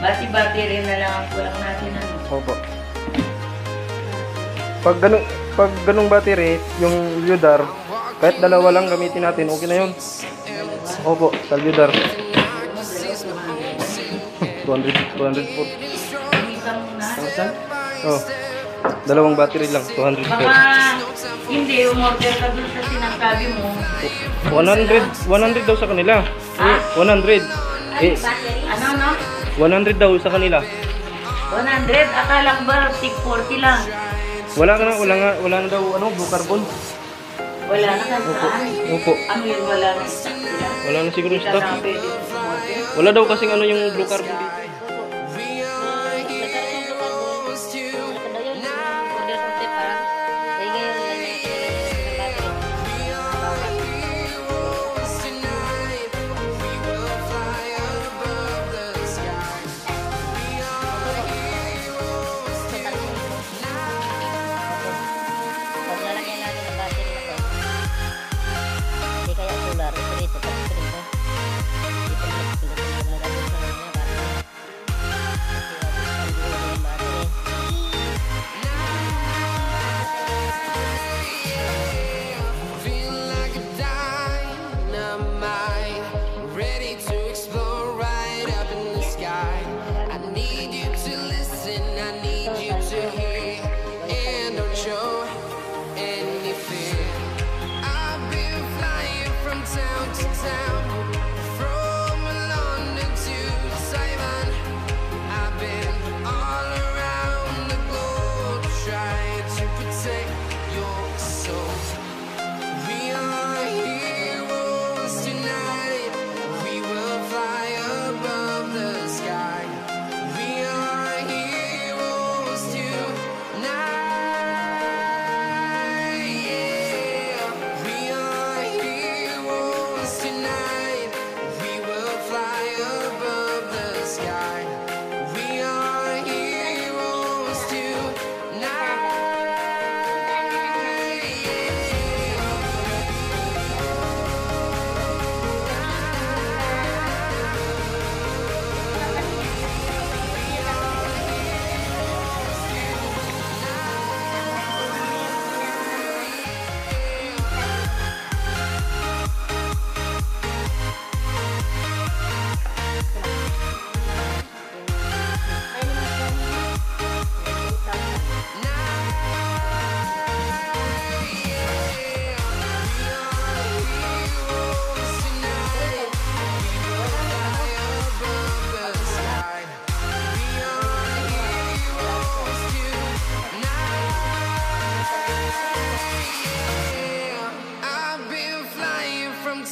Battery na lang ang kulang natin. Ano? Opo. Pag ganung battery, yung Lyudar, kahit dalawa lang gamitin natin, okay na yun. Opo, sa Lyudar. 200 po. Minsan muna. Oh. Dalawang battery lang, 200 Baka hindi, umorder ka dun sa sinasabi mo. 100 daw sa kanila. Ha? 100. Ano? 100 daw sa kanila. 100? Akala ko ba 640 lang? Wala na daw blue carbon. Wala na saan? Opo. Ano yun, wala na stock sila? Wala na siguro yung Hindi stock. na pwede umorder. Wala daw kasing yung blue carbon dito.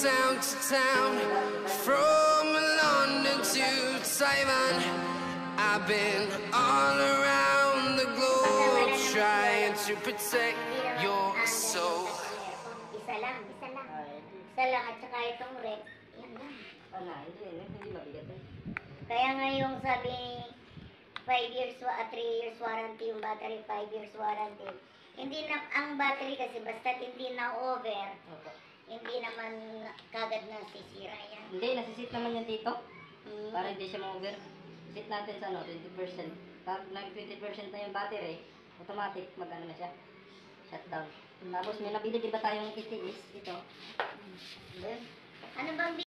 Town to town, from London to Taiwan, I've been all around the globe trying to protect your soul. Isa lang. Isa lang at saka itong rep. Yan lang. Hindi mabigat. Kaya nga yung sabi 5 years, 3 years warranty yung battery, 5 years warranty. Hindi na, ang battery kasi basta hindi na over. Hindi naman kagad nasisira yan. Hindi, nasisit naman yan dito. Para hindi siya ma-over. Sit natin sa 20%. Pag nag-20% na yung battery, automatic mag-ano na siya. Shutdown. Tapos may nabili diba tayong itiis? Ito. Ano bang